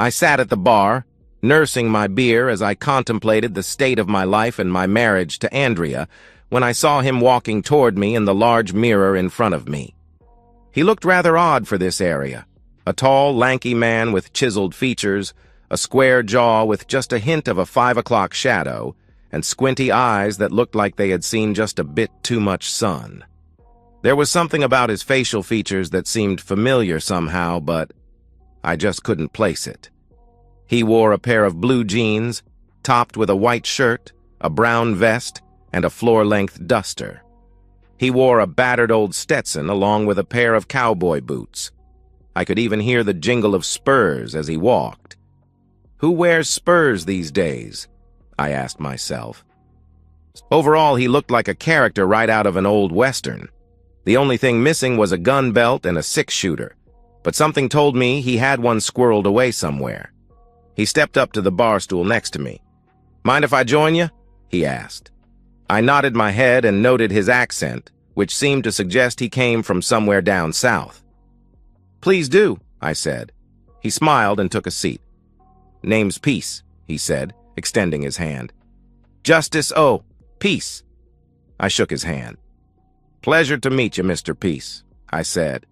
I sat at the bar, nursing my beer as I contemplated the state of my life and my marriage to Andrea, when I saw him walking toward me in the large mirror in front of me. He looked rather odd for this area. A tall, lanky man with chiseled features, a square jaw with just a hint of a 5 o'clock shadow, and squinty eyes that looked like they had seen just a bit too much sun. There was something about his facial features that seemed familiar somehow, but I just couldn't place it. He wore a pair of blue jeans, topped with a white shirt, a brown vest, and a floor-length duster. He wore a battered old Stetson along with a pair of cowboy boots. I could even hear the jingle of spurs as he walked. Who wears spurs these days? I asked myself. Overall, he looked like a character right out of an old Western. The only thing missing was a gun belt and a six-shooter, but something told me he had one squirreled away somewhere. He stepped up to the bar stool next to me. "Mind if I join you?" he asked. I nodded my head and noted his accent, which seemed to suggest he came from somewhere down south. "Please do," I said. He smiled and took a seat. "Name's Peace," he said, extending his hand. "Justice O. Peace." I shook his hand. "Pleasure to meet you, Mr. Peace," I said.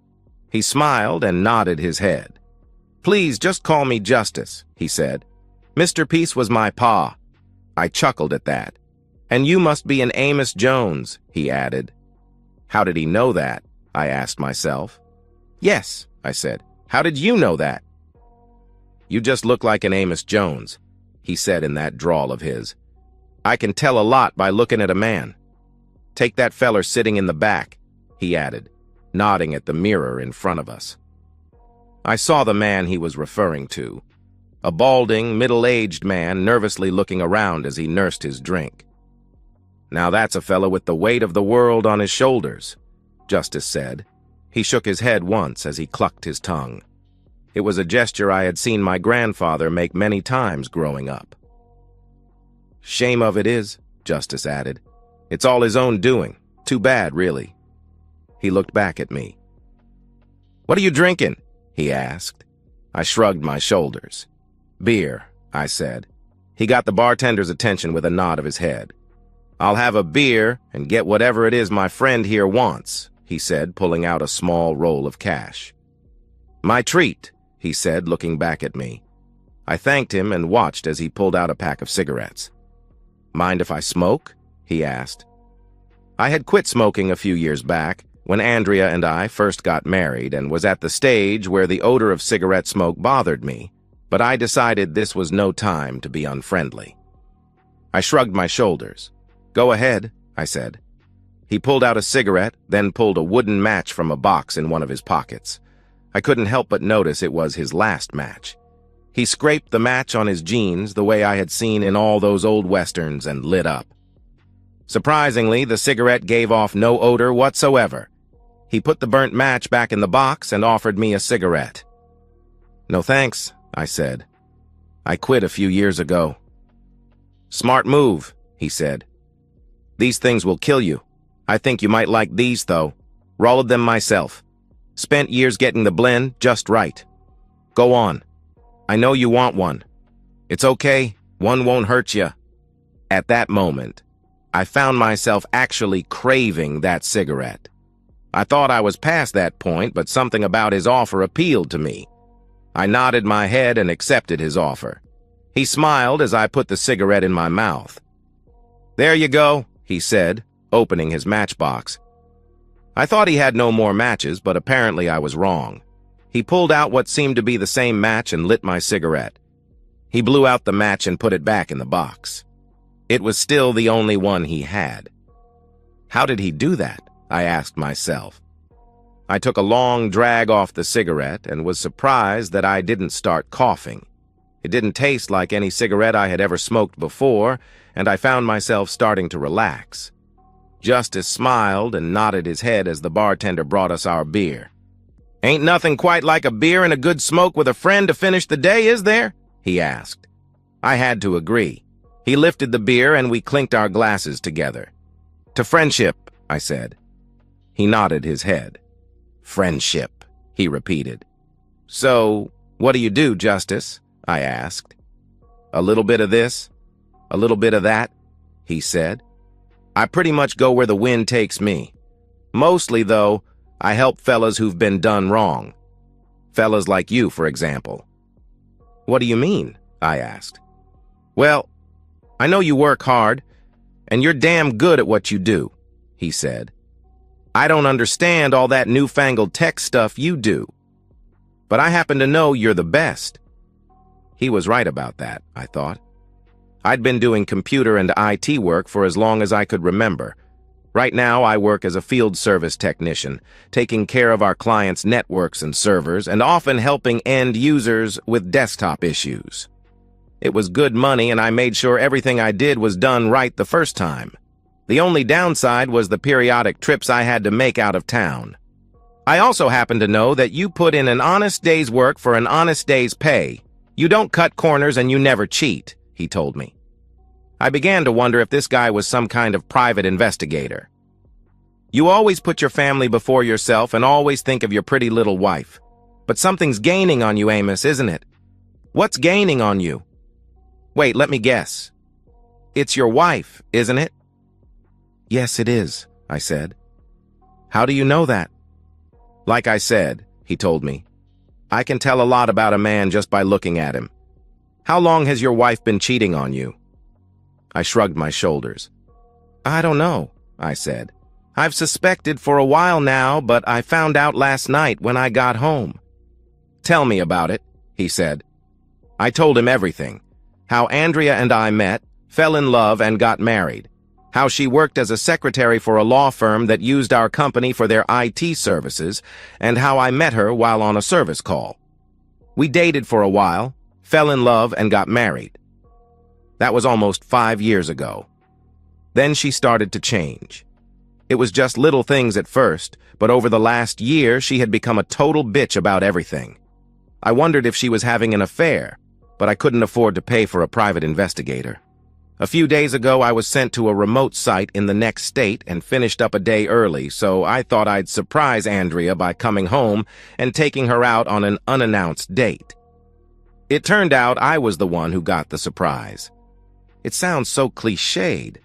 He smiled and nodded his head. "Please just call me Justice," he said. "Mr. Peace was my pa." I chuckled at that. "And you must be an Amos Jones," he added. How did he know that? I asked myself. "Yes," I said. "How did you know that?" "You just look like an Amos Jones," he said in that drawl of his. "I can tell a lot by looking at a man. Take that feller sitting in the back," he added, nodding at the mirror in front of us. I saw the man he was referring to, a balding, middle-aged man nervously looking around as he nursed his drink. "Now that's a fellow with the weight of the world on his shoulders," Justice said. He shook his head once as he clucked his tongue. It was a gesture I had seen my grandfather make many times growing up. "Shame of it is," Justice added. "It's all his own doing. Too bad, really." He looked back at me. "What are you drinking?" he asked. I shrugged my shoulders. "Beer," I said. He got the bartender's attention with a nod of his head. "I'll have a beer and get whatever it is my friend here wants," he said, pulling out a small roll of cash. "My treat," he said, looking back at me. I thanked him and watched as he pulled out a pack of cigarettes. "Mind if I smoke?" he asked. I had quit smoking a few years back, when Andrea and I first got married, and was at the stage where the odor of cigarette smoke bothered me, but I decided this was no time to be unfriendly. I shrugged my shoulders. "Go ahead," I said. He pulled out a cigarette, then pulled a wooden match from a box in one of his pockets. I couldn't help but notice it was his last match. He scraped the match on his jeans the way I had seen in all those old westerns and lit up. Surprisingly, the cigarette gave off no odor whatsoever. He put the burnt match back in the box and offered me a cigarette. "No thanks," I said. "I quit a few years ago." "Smart move," he said. "These things will kill you. I think you might like these, though. Rolled them myself. Spent years getting the blend just right. Go on. I know you want one. It's okay. One won't hurt you." At that moment, I found myself actually craving that cigarette. I thought I was past that point, but something about his offer appealed to me. I nodded my head and accepted his offer. He smiled as I put the cigarette in my mouth. "There you go," he said, opening his matchbox. I thought he had no more matches, but apparently I was wrong. He pulled out what seemed to be the same match and lit my cigarette. He blew out the match and put it back in the box. It was still the only one he had. How did he do that? I asked myself. I took a long drag off the cigarette and was surprised that I didn't start coughing. It didn't taste like any cigarette I had ever smoked before, and I found myself starting to relax. Justice smiled and nodded his head as the bartender brought us our beer. "Ain't nothing quite like a beer and a good smoke with a friend to finish the day, is there?" he asked. I had to agree. He lifted the beer and we clinked our glasses together. "To friendship," I said. He nodded his head. "Friendship," he repeated. "So, what do you do, Justice?" I asked. A little bit of this, a little bit of that, he said. I pretty much go where the wind takes me. Mostly, though, I help fellas who've been done wrong. Fellas like you, for example. What do you mean? I asked. Well, I know you work hard, and you're damn good at what you do, he said. I don't understand all that newfangled tech stuff you do, but I happen to know you're the best. He was right about that, I thought. I'd been doing computer and IT work for as long as I could remember. Right now, I work as a field service technician, taking care of our clients' networks and servers, and often helping end users with desktop issues. It was good money, and I made sure everything I did was done right the first time. The only downside was the periodic trips I had to make out of town. I also happen to know that you put in an honest day's work for an honest day's pay. You don't cut corners and you never cheat, he told me. I began to wonder if this guy was some kind of private investigator. You always put your family before yourself and always think of your pretty little wife. But something's gaining on you, Amos, isn't it? What's gaining on you? Wait, let me guess. It's your wife, isn't it? Yes, it is, I said. How do you know that? Like I said, he told me. I can tell a lot about a man just by looking at him. How long has your wife been cheating on you? I shrugged my shoulders. I don't know, I said. I've suspected for a while now, but I found out last night when I got home. Tell me about it, he said. I told him everything. How Andrea and I met, fell in love, and got married. How she worked as a secretary for a law firm that used our company for their IT services, and how I met her while on a service call. We dated for a while, fell in love, and got married. That was almost 5 years ago. Then she started to change. It was just little things at first, but over the last year she had become a total bitch about everything. I wondered if she was having an affair, but I couldn't afford to pay for a private investigator. A few days ago, I was sent to a remote site in the next state and finished up a day early, so I thought I'd surprise Andrea by coming home and taking her out on an unannounced date. It turned out I was the one who got the surprise. It sounds so cliched.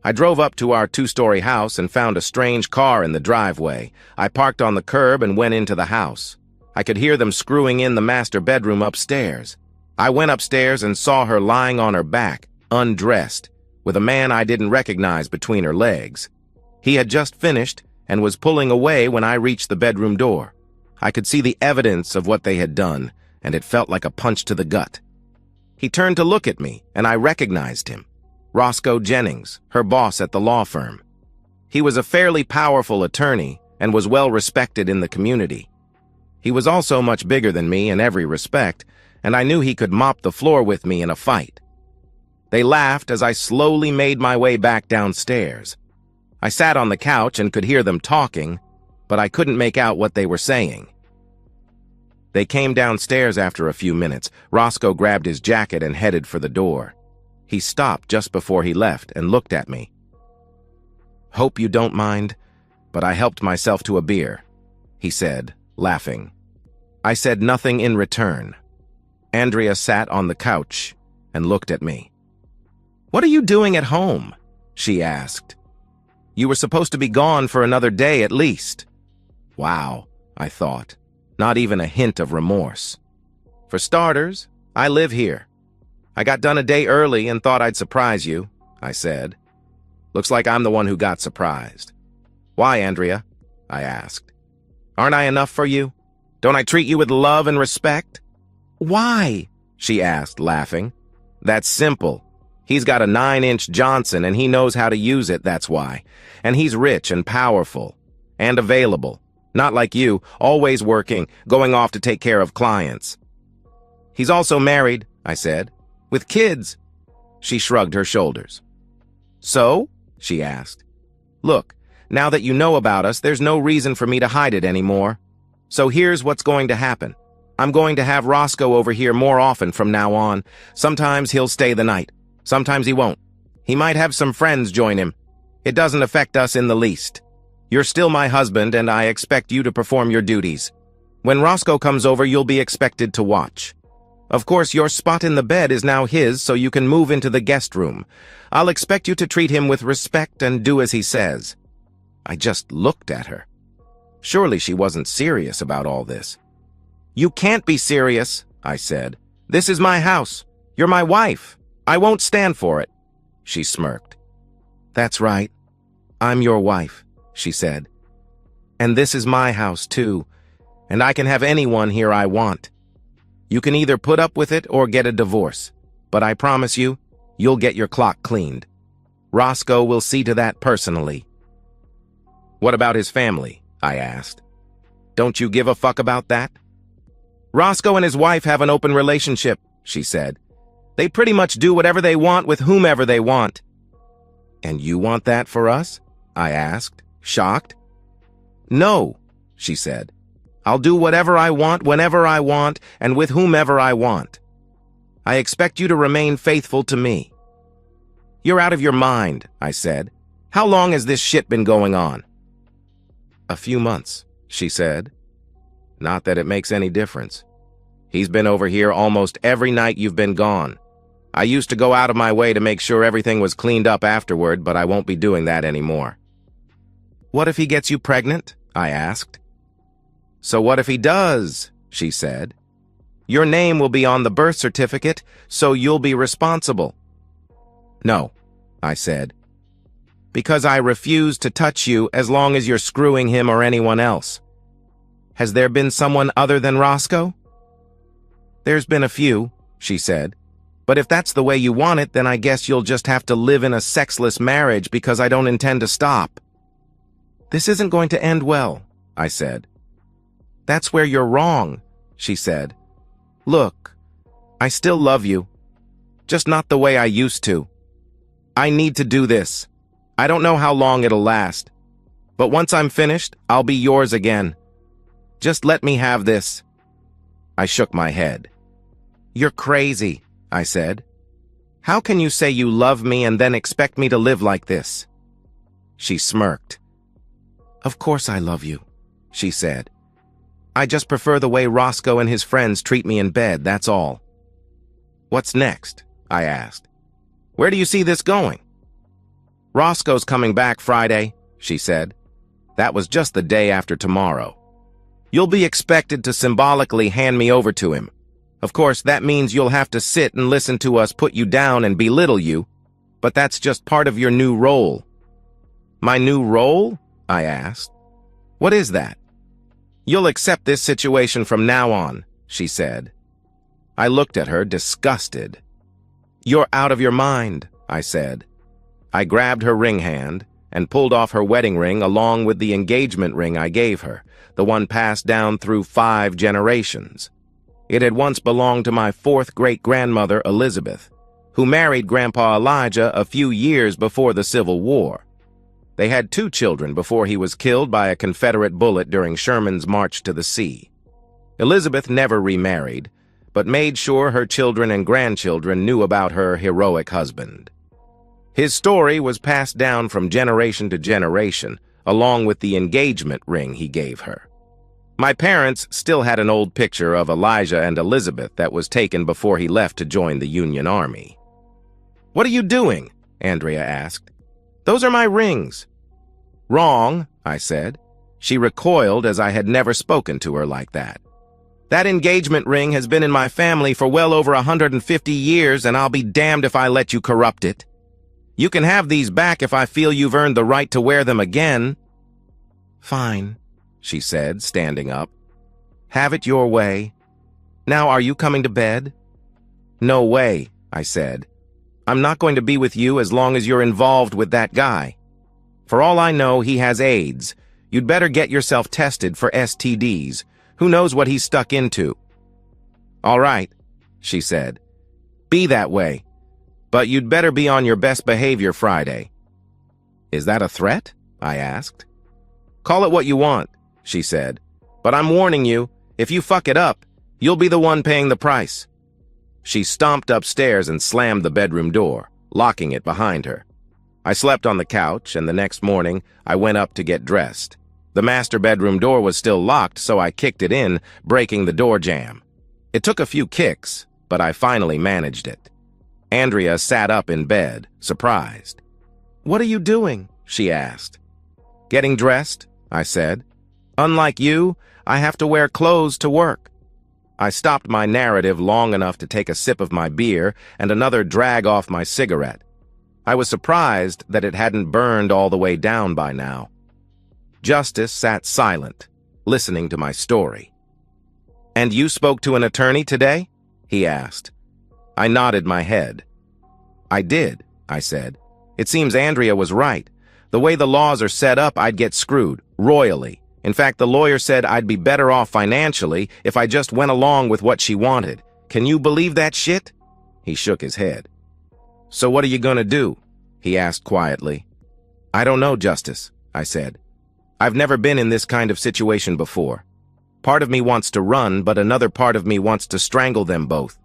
I drove up to our 2-story house and found a strange car in the driveway. I parked on the curb and went into the house. I could hear them screwing in the master bedroom upstairs. I went upstairs and saw her lying on her back, undressed, with a man I didn't recognize between her legs. He had just finished and was pulling away when I reached the bedroom door. I could see the evidence of what they had done, and it felt like a punch to the gut. He turned to look at me, and I recognized him. Roscoe Jennings, her boss at the law firm. He was a fairly powerful attorney and was well respected in the community. He was also much bigger than me in every respect, and I knew he could mop the floor with me in a fight. They laughed as I slowly made my way back downstairs. I sat on the couch and could hear them talking, but I couldn't make out what they were saying. They came downstairs after a few minutes. Roscoe grabbed his jacket and headed for the door. He stopped just before he left and looked at me. "Hope you don't mind, but I helped myself to a beer," he said, laughing. I said nothing in return. Andrea sat on the couch and looked at me. "What are you doing at home?" she asked. "You were supposed to be gone for another day at least." Wow, I thought. Not even a hint of remorse. "For starters, I live here. I got done a day early and thought I'd surprise you," I said. "Looks like I'm the one who got surprised." "Why, Andrea?" I asked. "Aren't I enough for you? Don't I treat you with love and respect?" "Why?" she asked, laughing. "That's simple. He's got a 9-inch Johnson and he knows how to use it, that's why. And he's rich and powerful. And available. Not like you, always working, going off to take care of clients." "He's also married," I said. "With kids." She shrugged her shoulders. "So?" she asked. "Look, now that you know about us, there's no reason for me to hide it anymore. So here's what's going to happen. I'm going to have Roscoe over here more often from now on. Sometimes he'll stay the night. Sometimes he won't. He might have some friends join him. It doesn't affect us in the least. You're still my husband, and I expect you to perform your duties. When Roscoe comes over, you'll be expected to watch. Of course, your spot in the bed is now his, so you can move into the guest room. I'll expect you to treat him with respect and do as he says." I just looked at her. Surely she wasn't serious about all this. "You can't be serious," I said. "This is my house. You're my wife. I won't stand for it." She smirked. "That's right. I'm your wife," she said. "And this is my house, too, and I can have anyone here I want. You can either put up with it or get a divorce, but I promise you, you'll get your clock cleaned. Roscoe will see to that personally." "What about his family?" I asked. "Don't you give a fuck about that?" "Roscoe and his wife have an open relationship," she said. "They pretty much do whatever they want with whomever they want." "And you want that for us?" I asked, shocked. "No," she said. "I'll do whatever I want, whenever I want, and with whomever I want. I expect you to remain faithful to me." "You're out of your mind," I said. "How long has this shit been going on?" "A few months," she said. "Not that it makes any difference. He's been over here almost every night you've been gone. I used to go out of my way to make sure everything was cleaned up afterward, but I won't be doing that anymore." "What if he gets you pregnant?" I asked. "So what if he does?" she said. "Your name will be on the birth certificate, so you'll be responsible." "No," I said. "Because I refuse to touch you as long as you're screwing him or anyone else. Has there been someone other than Roscoe?" "There's been a few," she said. "But if that's the way you want it, then I guess you'll just have to live in a sexless marriage because I don't intend to stop." "This isn't going to end well," I said. "That's where you're wrong," she said. "Look, I still love you, just not the way I used to. I need to do this. I don't know how long it'll last, but once I'm finished, I'll be yours again. Just let me have this." I shook my head. "You're crazy," I said. "How can you say you love me and then expect me to live like this?" She smirked. "Of course I love you," she said. "I just prefer the way Roscoe and his friends treat me in bed, that's all." "What's next?" I asked. "Where do you see this going?" "Roscoe's coming back Friday," she said. "That was just the day after tomorrow. You'll be expected to symbolically hand me over to him. Of course, that means you'll have to sit and listen to us put you down and belittle you, but that's just part of your new role." "My new role?" I asked. "What is that?" "You'll accept this situation from now on," she said. I looked at her, disgusted. "You're out of your mind," I said. I grabbed her ring hand and pulled off her wedding ring along with the engagement ring I gave her, the one passed down through 5 generations. It had once belonged to my 4th great-grandmother, Elizabeth, who married Grandpa Elijah a few years before the Civil War. They had 2 children before he was killed by a Confederate bullet during Sherman's March to the Sea. Elizabeth never remarried, but made sure her children and grandchildren knew about her heroic husband. His story was passed down from generation to generation, along with the engagement ring he gave her. My parents still had an old picture of Elijah and Elizabeth that was taken before he left to join the Union Army. "What are you doing?" Andrea asked. "Those are my rings." "Wrong," I said. She recoiled as I had never spoken to her like that. "That engagement ring has been in my family for well over 150 years, and I'll be damned if I let you corrupt it. You can have these back if I feel you've earned the right to wear them again." "Fine," she said, standing up. "Have it your way. Now, are you coming to bed?" "No way," I said. "I'm not going to be with you as long as you're involved with that guy. For all I know, he has AIDS. You'd better get yourself tested for STDs. Who knows what he's stuck into?" "All right," she said. "Be that way. But you'd better be on your best behavior Friday." "Is that a threat?" I asked. "Call it what you want," she said. "But I'm warning you, if you fuck it up, you'll be the one paying the price." She stomped upstairs and slammed the bedroom door, locking it behind her. I slept on the couch, and the next morning, I went up to get dressed. The master bedroom door was still locked, so I kicked it in, breaking the door jamb. It took a few kicks, but I finally managed it. Andrea sat up in bed, surprised. "What are you doing?" she asked. "Getting dressed," I said. "Unlike you, I have to wear clothes to work." I stopped my narrative long enough to take a sip of my beer and another drag off my cigarette. I was surprised that it hadn't burned all the way down by now. Justice sat silent, listening to my story. "And you spoke to an attorney today?" he asked. I nodded my head. "I did," I said. "It seems Andrea was right. The way the laws are set up, I'd get screwed, royally. In fact, the lawyer said I'd be better off financially if I just went along with what she wanted. Can you believe that shit?" He shook his head. "So what are you gonna do?" he asked quietly. "I don't know, Justice," I said. "I've never been in this kind of situation before. Part of me wants to run, but another part of me wants to strangle them both.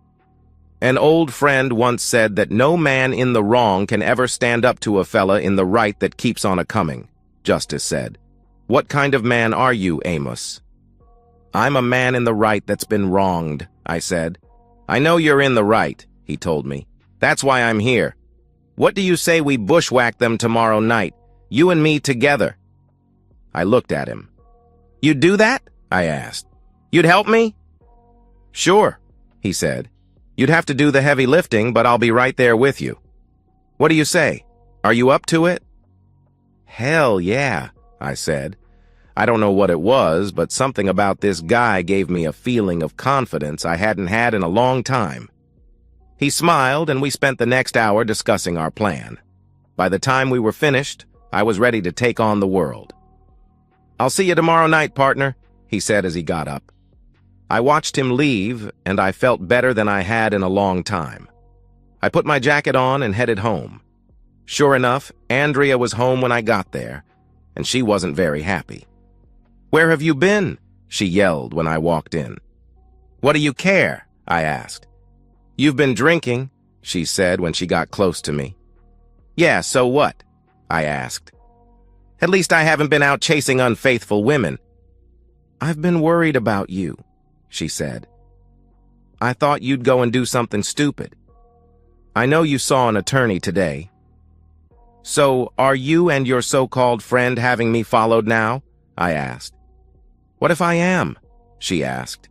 An old friend once said that no man in the wrong can ever stand up to a fella in the right that keeps on a-coming," Justice said. "What kind of man are you, Amos?" "I'm a man in the right that's been wronged," I said. "I know you're in the right," he told me. "That's why I'm here. What do you say we bushwhack them tomorrow night, you and me together?" I looked at him. "You'd do that?" I asked. "You'd help me?" "Sure," he said. "You'd have to do the heavy lifting, but I'll be right there with you. What do you say? Are you up to it?" "Hell yeah," I said. I don't know what it was, but something about this guy gave me a feeling of confidence I hadn't had in a long time. He smiled, and we spent the next hour discussing our plan. By the time we were finished, I was ready to take on the world. "I'll see you tomorrow night, partner," he said as he got up. I watched him leave, and I felt better than I had in a long time. I put my jacket on and headed home. Sure enough, Andrea was home when I got there, and she wasn't very happy. "Where have you been?" she yelled when I walked in. "What do you care?" I asked. "You've been drinking," she said when she got close to me. "Yeah, so what?" I asked. "At least I haven't been out chasing unfaithful women." "I've been worried about you," she said. "I thought you'd go and do something stupid. I know you saw an attorney today. So, are you and your so-called friend having me followed now?" I asked. "What if I am?" she asked.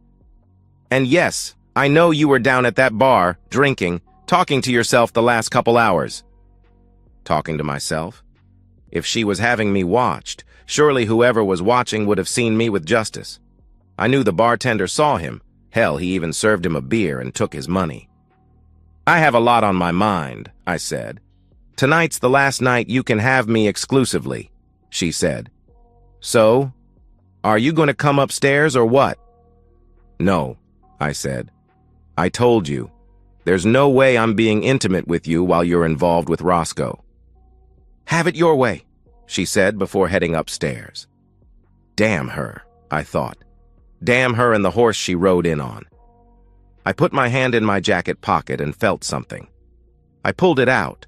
"And yes, I know you were down at that bar, drinking, talking to yourself the last couple hours." Talking to myself? If she was having me watched, surely whoever was watching would have seen me with Justice. I knew the bartender saw him. Hell, he even served him a beer and took his money. "I have a lot on my mind," I said. "Tonight's the last night you can have me exclusively," she said. "So, are you going to come upstairs or what?" "No," I said. "I told you. There's no way I'm being intimate with you while you're involved with Roscoe." "Have it your way," she said before heading upstairs. Damn her, I thought. Damn her and the horse she rode in on. I put my hand in my jacket pocket and felt something. I pulled it out.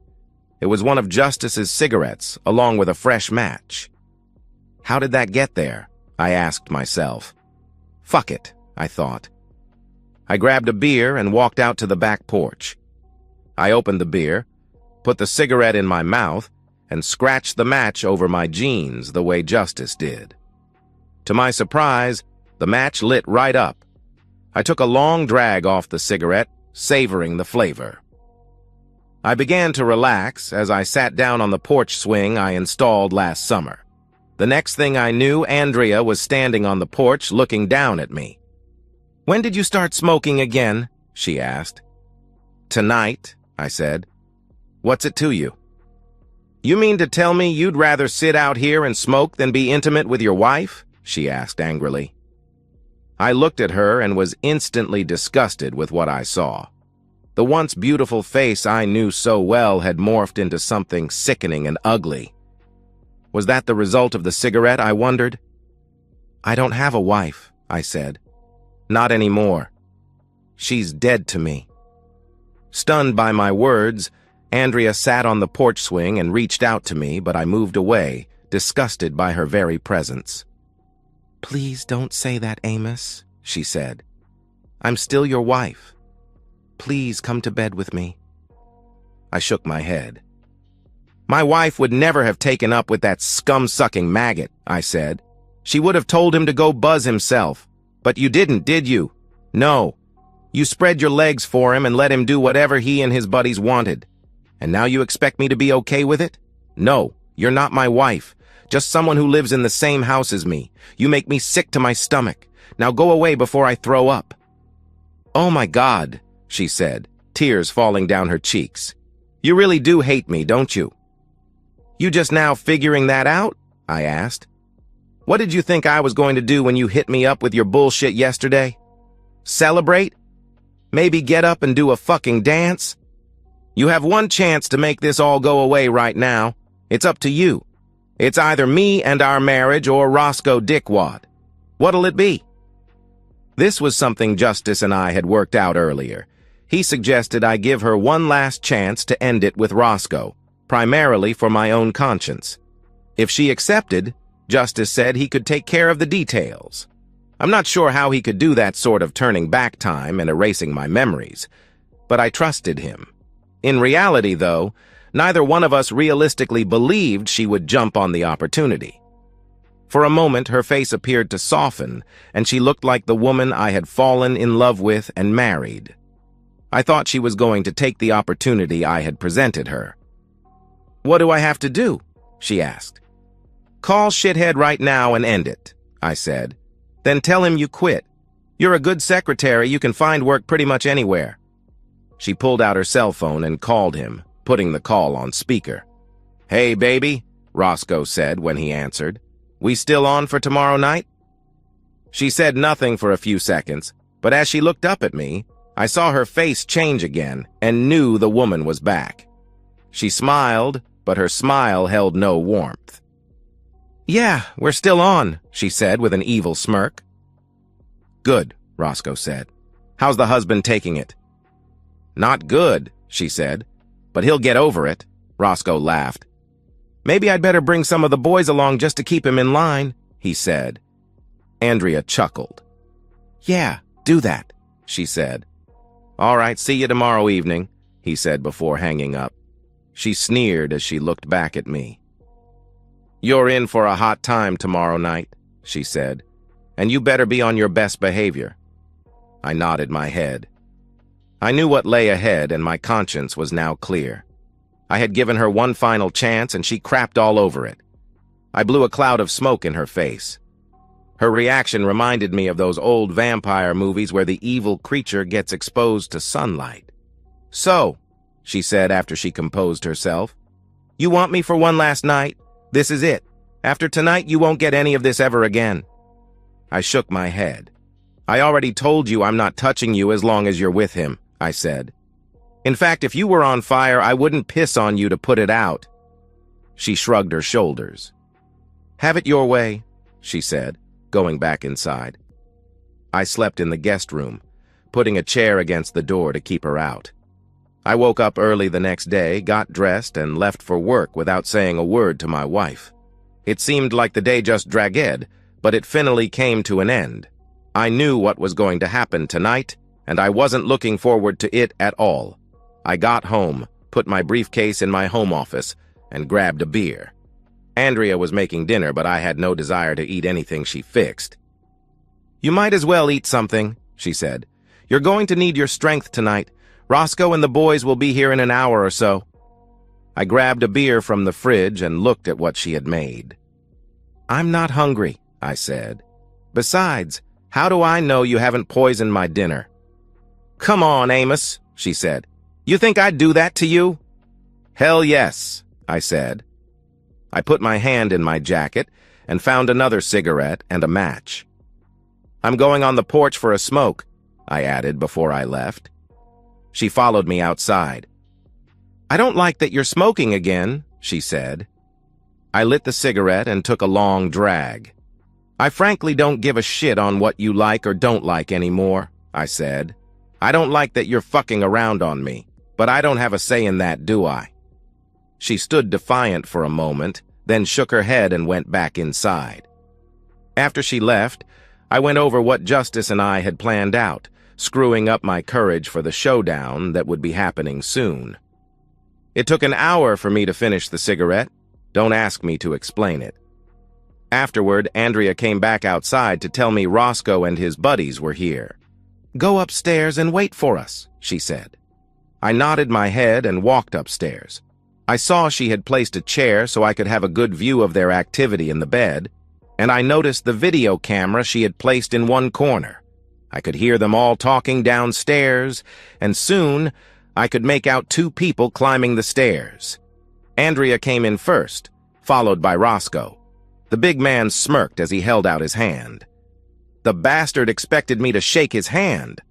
It was one of Justice's cigarettes, along with a fresh match. How did that get there? I asked myself. Fuck it, I thought. I grabbed a beer and walked out to the back porch. I opened the beer, put the cigarette in my mouth, and scratched the match over my jeans the way Justice did. To my surprise, the match lit right up. I took a long drag off the cigarette, savoring the flavor. I began to relax as I sat down on the porch swing I installed last summer. The next thing I knew, Andrea was standing on the porch looking down at me. "When did you start smoking again?" she asked. "Tonight," I said. "What's it to you?" "You mean to tell me you'd rather sit out here and smoke than be intimate with your wife?" she asked angrily. I looked at her and was instantly disgusted with what I saw. The once beautiful face I knew so well had morphed into something sickening and ugly. Was that the result of the cigarette, I wondered? "I don't have a wife," I said. "Not anymore. She's dead to me." Stunned by my words, Andrea sat on the porch swing and reached out to me, but I moved away, disgusted by her very presence. "Please don't say that, Amos," she said. "I'm still your wife." Please come to bed with me." I shook my head. "My wife would never have taken up with that scum-sucking maggot," I said. "She would have told him to go buzz himself. But you didn't, did you? No. You spread your legs for him and let him do whatever he and his buddies wanted. And now you expect me to be okay with it? No, you're not my wife. Just someone who lives in the same house as me. You make me sick to my stomach. Now go away before I throw up." "Oh my God," she said, tears falling down her cheeks. "You really do hate me, don't you?" "You just now figuring that out?" I asked. "What did you think I was going to do when you hit me up with your bullshit yesterday? Celebrate? Maybe get up and do a fucking dance? You have one chance to make this all go away right now. It's up to you. It's either me and our marriage or Roscoe Dickwad. What'll it be?" This was something Justice and I had worked out earlier. He suggested I give her one last chance to end it with Roscoe, primarily for my own conscience. If she accepted, Justice said he could take care of the details. I'm not sure how he could do that sort of turning back time and erasing my memories, but I trusted him. In reality, though, neither one of us realistically believed she would jump on the opportunity. For a moment, her face appeared to soften, and she looked like the woman I had fallen in love with and married. I thought she was going to take the opportunity I had presented her. "What do I have to do?" she asked. "Call Shithead right now and end it," I said. "Then tell him you quit. You're a good secretary, you can find work pretty much anywhere." She pulled out her cell phone and called him, putting the call on speaker. "Hey, baby," Roscoe said when he answered. "We still on for tomorrow night?" She said nothing for a few seconds, but as she looked up at me, I saw her face change again and knew the woman was back. She smiled, but her smile held no warmth. "Yeah, we're still on," she said with an evil smirk. "Good," Roscoe said. "How's the husband taking it?" "Not good," she said. "But he'll get over it," Roscoe laughed. "Maybe I'd better bring some of the boys along just to keep him in line," he said. Andrea chuckled. "Yeah, do that," she said. "All right, see you tomorrow evening," he said before hanging up. She sneered as she looked back at me. "You're in for a hot time tomorrow night," she said, "and you better be on your best behavior." I nodded my head. I knew what lay ahead, and my conscience was now clear. I had given her one final chance, and she crapped all over it. I blew a cloud of smoke in her face. Her reaction reminded me of those old vampire movies where the evil creature gets exposed to sunlight. "So," she said after she composed herself, "you want me for one last night? This is it. After tonight, you won't get any of this ever again." I shook my head. "I already told you I'm not touching you as long as you're with him," I said. "In fact, if you were on fire, I wouldn't piss on you to put it out." She shrugged her shoulders. "Have it your way," she said, going back inside. I slept in the guest room, putting a chair against the door to keep her out. I woke up early the next day, got dressed, and left for work without saying a word to my wife. It seemed like the day just dragged, but it finally came to an end. I knew what was going to happen tonight, and I wasn't looking forward to it at all. I got home, put my briefcase in my home office, and grabbed a beer. Andrea was making dinner, but I had no desire to eat anything she fixed. "You might as well eat something," she said. "You're going to need your strength tonight. Roscoe and the boys will be here in an hour or so." I grabbed a beer from the fridge and looked at what she had made. "I'm not hungry," I said. "Besides, how do I know you haven't poisoned my dinner?" "Come on, Amos," she said. "You think I'd do that to you?" "Hell yes," I said. I put my hand in my jacket and found another cigarette and a match. "I'm going on the porch for a smoke," I added before I left. She followed me outside. "I don't like that you're smoking again," she said. I lit the cigarette and took a long drag. "I frankly don't give a shit on what you like or don't like anymore," I said. "I don't like that you're fucking around on me, but I don't have a say in that, do I?" She stood defiant for a moment, then shook her head and went back inside. After she left, I went over what Justice and I had planned out, screwing up my courage for the showdown that would be happening soon. It took an hour for me to finish the cigarette. Don't ask me to explain it. Afterward, Andrea came back outside to tell me Roscoe and his buddies were here. "Go upstairs and wait for us," she said. I nodded my head and walked upstairs. I saw she had placed a chair so I could have a good view of their activity in the bed, and I noticed the video camera she had placed in one corner. I could hear them all talking downstairs, and soon I could make out two people climbing the stairs. Andrea came in first, followed by Roscoe. The big man smirked as he held out his hand. The bastard expected me to shake his hand.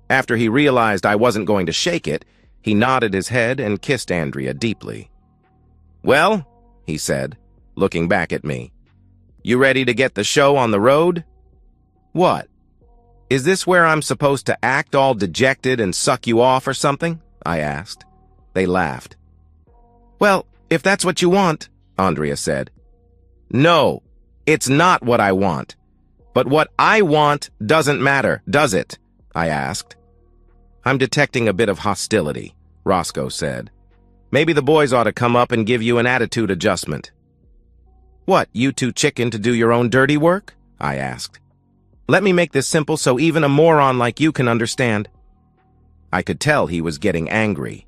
After he realized I wasn't going to shake it, he nodded his head and kissed Andrea deeply. "Well," he said, looking back at me, "you ready to get the show on the road?" "What? Is this where I'm supposed to act all dejected and suck you off or something?" I asked. They laughed. "Well, if that's what you want," Andrea said. "No, it's not what I want. But what I want doesn't matter, does it?" I asked. "I'm detecting a bit of hostility," Roscoe said. "Maybe the boys ought to come up and give you an attitude adjustment." "What, you too chicken to do your own dirty work?" I asked. "Let me make this simple so even a moron like you can understand." I could tell he was getting angry.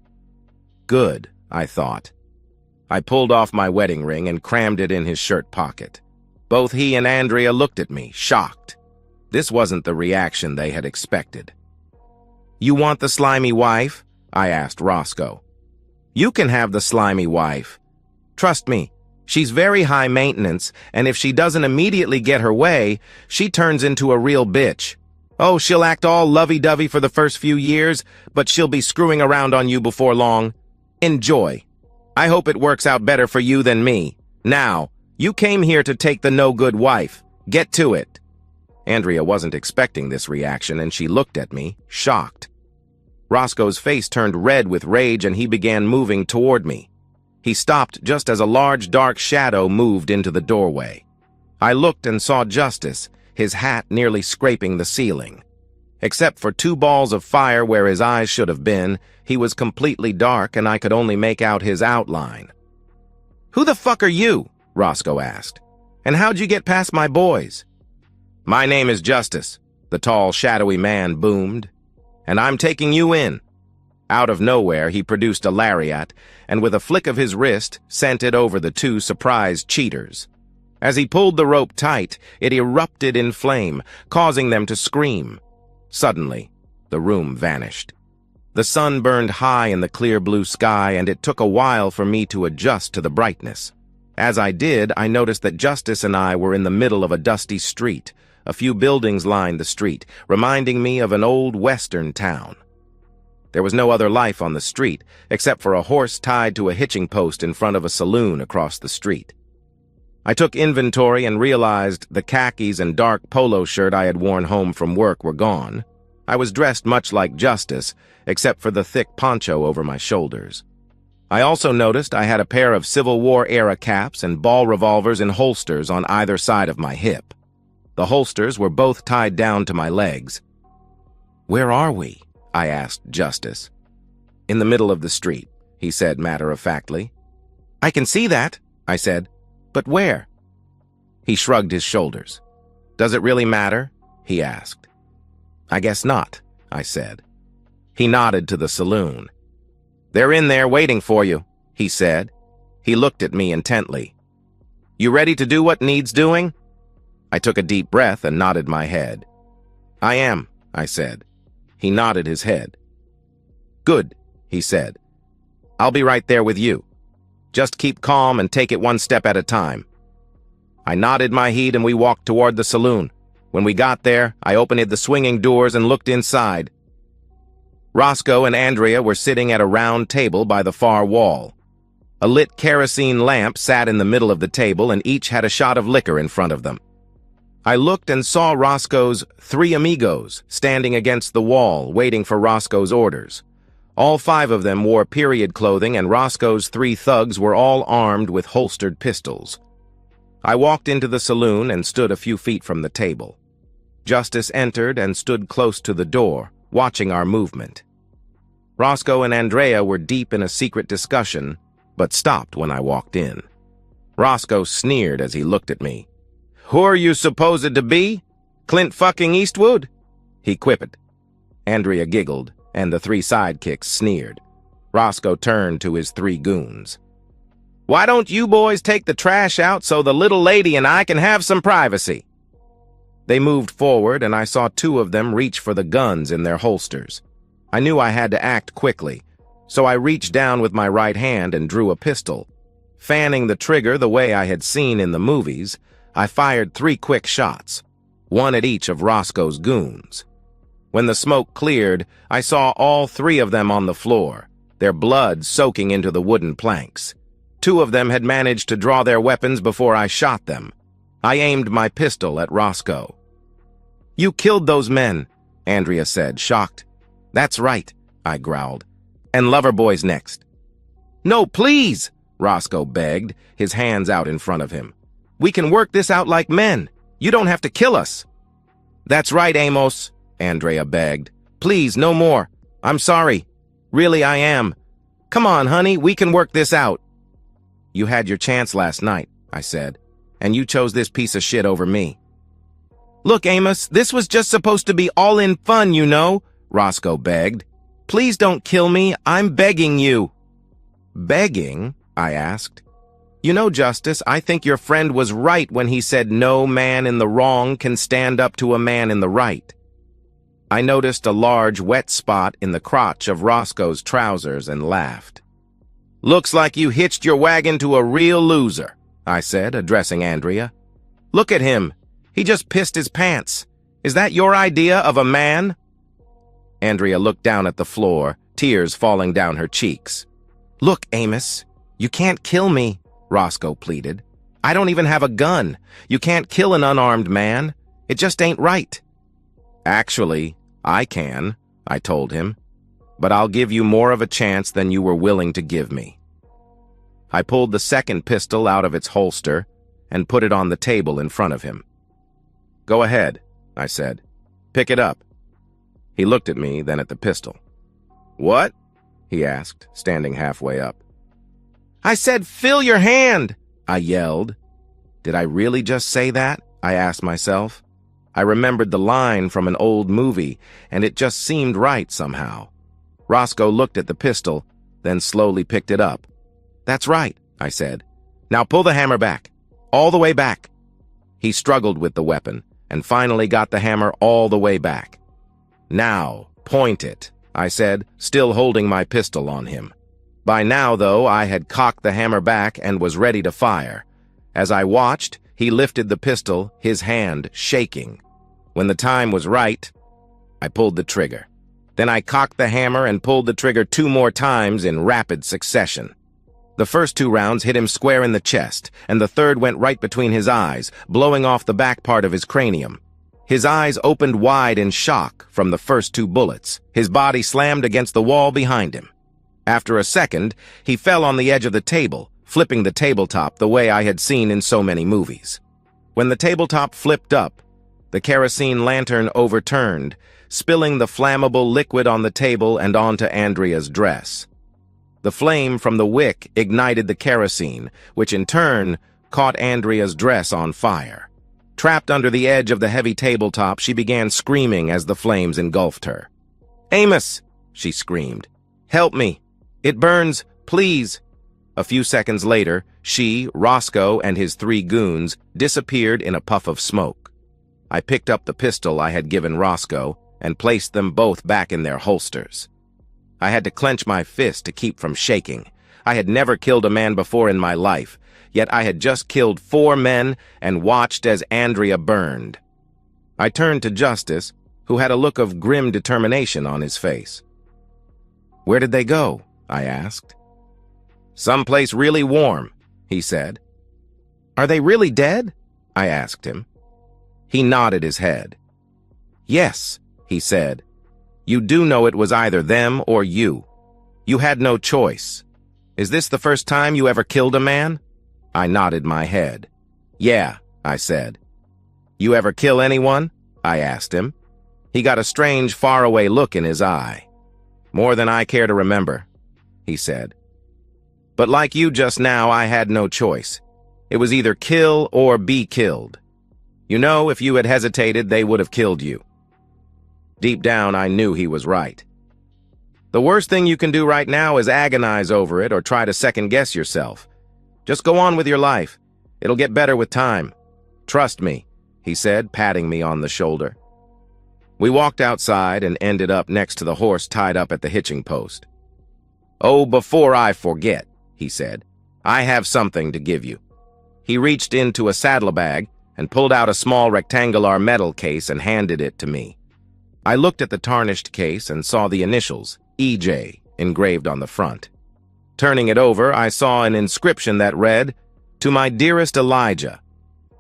Good, I thought. I pulled off my wedding ring and crammed it in his shirt pocket. Both he and Andrea looked at me, shocked. This wasn't the reaction they had expected. "You want the slimy wife?" I asked Roscoe. "You can have the slimy wife. Trust me, she's very high maintenance, and if she doesn't immediately get her way, she turns into a real bitch. Oh, she'll act all lovey-dovey for the first few years, but she'll be screwing around on you before long. Enjoy. I hope it works out better for you than me. Now, you came here to take the no-good wife. Get to it." Andrea wasn't expecting this reaction, and she looked at me, shocked. Roscoe's face turned red with rage, and he began moving toward me. He stopped just as a large dark shadow moved into the doorway. I looked and saw Justice, his hat nearly scraping the ceiling. Except for two balls of fire where his eyes should have been, he was completely dark and I could only make out his outline. "Who the fuck are you?" Roscoe asked. "And how'd you get past my boys?" "My name is Justice," the tall, shadowy man boomed. "And I'm taking you in." Out of nowhere, he produced a lariat, and with a flick of his wrist, sent it over the two surprised cheaters. As he pulled the rope tight, it erupted in flame, causing them to scream. Suddenly, the room vanished. The sun burned high in the clear blue sky, and it took a while for me to adjust to the brightness. As I did, I noticed that Justice and I were in the middle of a dusty street. A few buildings lined the street, reminding me of an old western town. There was no other life on the street, except for a horse tied to a hitching post in front of a saloon across the street. I took inventory and realized the khakis and dark polo shirt I had worn home from work were gone. I was dressed much like Justice, except for the thick poncho over my shoulders. I also noticed I had a pair of Civil War-era caps and ball revolvers in holsters on either side of my hip. The holsters were both tied down to my legs. "Where are we?" I asked Justice. "In the middle of the street," he said matter-of-factly. "I can see that," I said. "But where?" He shrugged his shoulders. "Does it really matter?" he asked. "I guess not," I said. He nodded to the saloon. "They're in there waiting for you," he said. He looked at me intently. "You ready to do what needs doing?" I took a deep breath and nodded my head. "I am," I said. He nodded his head. "Good," he said. "I'll be right there with you. Just keep calm and take it one step at a time." I nodded my head and we walked toward the saloon. When we got there, I opened the swinging doors and looked inside. Roscoe and Andrea were sitting at a round table by the far wall. A lit kerosene lamp sat in the middle of the table and each had a shot of liquor in front of them. I looked and saw Roscoe's 3 amigos standing against the wall, waiting for Roscoe's orders. All 5 of them wore period clothing, and Roscoe's 3 thugs were all armed with holstered pistols. I walked into the saloon and stood a few feet from the table. Justice entered and stood close to the door, watching our movement. Roscoe and Andrea were deep in a secret discussion, but stopped when I walked in. Roscoe sneered as he looked at me. "Who are you supposed to be? Clint fucking Eastwood?" he quipped. Andrea giggled, and the three sidekicks sneered. Roscoe turned to his three goons. "Why don't you boys take the trash out so the little lady and I can have some privacy?" They moved forward, and I saw two of them reach for the guns in their holsters. I knew I had to act quickly, so I reached down with my right hand and drew a pistol. Fanning the trigger the way I had seen in the movies, I fired 3 quick shots, one at each of Roscoe's goons. When the smoke cleared, I saw all 3 of them on the floor, their blood soaking into the wooden planks. 2 of them had managed to draw their weapons before I shot them. I aimed my pistol at Roscoe. "You killed those men," Andrea said, shocked. "That's right," I growled. "And Loverboy's next." "No, please," Roscoe begged, his hands out in front of him. "We can work this out like men. You don't have to kill us." "That's right, Amos," Andrea begged. "Please, no more. I'm sorry. Really, I am. Come on, honey, we can work this out." "You had your chance last night," I said, "and you chose this piece of shit over me." "Look, Amos, this was just supposed to be all in fun, you know," Roscoe begged. "Please don't kill me. I'm begging you." "Begging?" I asked. "You know, Justice, I think your friend was right when he said no man in the wrong can stand up to a man in the right." I noticed a large wet spot in the crotch of Roscoe's trousers and laughed. "Looks like you hitched your wagon to a real loser," I said, addressing Andrea. "Look at him. He just pissed his pants. Is that your idea of a man?" Andrea looked down at the floor, tears falling down her cheeks. "Look, Amos, you can't kill me," Roscoe pleaded. "I don't even have a gun. You can't kill an unarmed man. It just ain't right." "Actually, I can," I told him, "but I'll give you more of a chance than you were willing to give me." I pulled the second pistol out of its holster and put it on the table in front of him. "Go ahead," I said. "Pick it up." He looked at me, then at the pistol. "What?" he asked, standing halfway up. "I said, fill your hand!" I yelled. Did I really just say that? I asked myself. I remembered the line from an old movie, and it just seemed right somehow. Roscoe looked at the pistol, then slowly picked it up. "That's right," I said. "Now pull the hammer back. All the way back." He struggled with the weapon, and finally got the hammer all the way back. "Now, point it," I said, still holding my pistol on him. By now, though, I had cocked the hammer back and was ready to fire. As I watched, he lifted the pistol, his hand shaking. When the time was right, I pulled the trigger. Then I cocked the hammer and pulled the trigger 2 more times in rapid succession. The first 2 rounds hit him square in the chest, and the third went right between his eyes, blowing off the back part of his cranium. His eyes opened wide in shock from the first 2 bullets. His body slammed against the wall behind him. After a second, he fell on the edge of the table, flipping the tabletop the way I had seen in so many movies. When the tabletop flipped up, the kerosene lantern overturned, spilling the flammable liquid on the table and onto Andrea's dress. The flame from the wick ignited the kerosene, which in turn caught Andrea's dress on fire. Trapped under the edge of the heavy tabletop, she began screaming as the flames engulfed her. "Amos!" she screamed. "Help me! It burns! Please!" A few seconds later, she, Roscoe, and his 3 goons disappeared in a puff of smoke. I picked up the pistol I had given Roscoe and placed them both back in their holsters. I had to clench my fist to keep from shaking. I had never killed a man before in my life, yet I had just killed 4 men and watched as Andrea burned. I turned to Justice, who had a look of grim determination on his face. "Where did they go?" I asked. "Someplace really warm," he said. "Are they really dead?" I asked him. He nodded his head. "Yes," he said. "You do know it was either them or you. You had no choice. Is this the first time you ever killed a man?" I nodded my head. "Yeah," I said. "You ever kill anyone?" I asked him. He got a strange, faraway look in his eye. More than I care to remember, he said. But like you just now, I had no choice. It was either kill or be killed. You know, if you had hesitated, they would have killed you. Deep down, I knew he was right. The worst thing you can do right now is agonize over it or try to second-guess yourself. Just go on with your life. It'll get better with time. Trust me, he said, patting me on the shoulder. We walked outside and ended up next to the horse tied up at the hitching post. Oh, before I forget, he said, I have something to give you. He reached into a saddlebag and pulled out a small rectangular metal case and handed it to me. I looked at the tarnished case and saw the initials, EJ, engraved on the front. Turning it over, I saw an inscription that read, "To my dearest Elijah,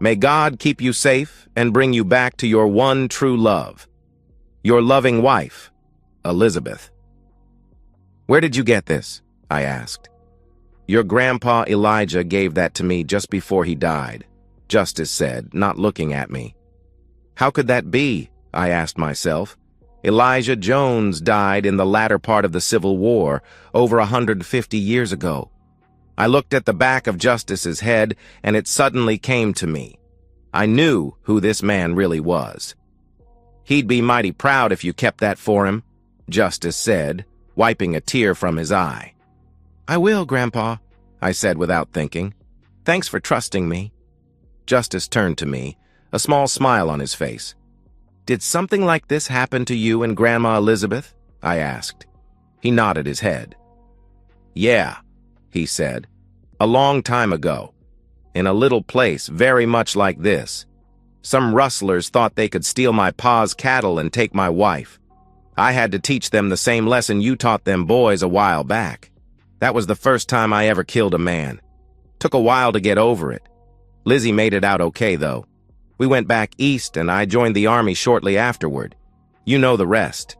may God keep you safe and bring you back to your one true love. Your loving wife, Elizabeth." Where did you get this? I asked. Your grandpa Elijah gave that to me just before he died, Justice said, not looking at me. How could that be? I asked myself. Elijah Jones died in the latter part of the Civil War, over 150 years ago. I looked at the back of Justice's head, and it suddenly came to me. I knew who this man really was. He'd be mighty proud if you kept that for him, Justice said, wiping a tear from his eye. I will, Grandpa, I said without thinking. Thanks for trusting me. Justice turned to me, a small smile on his face. Did something like this happen to you and Grandma Elizabeth? I asked. He nodded his head. Yeah, he said, a long time ago, in a little place very much like this. Some rustlers thought they could steal my pa's cattle and take my wife. I had to teach them the same lesson you taught them boys a while back. That was the first time I ever killed a man. Took a while to get over it. Lizzie made it out okay, though. We went back east, and I joined the army shortly afterward. You know the rest.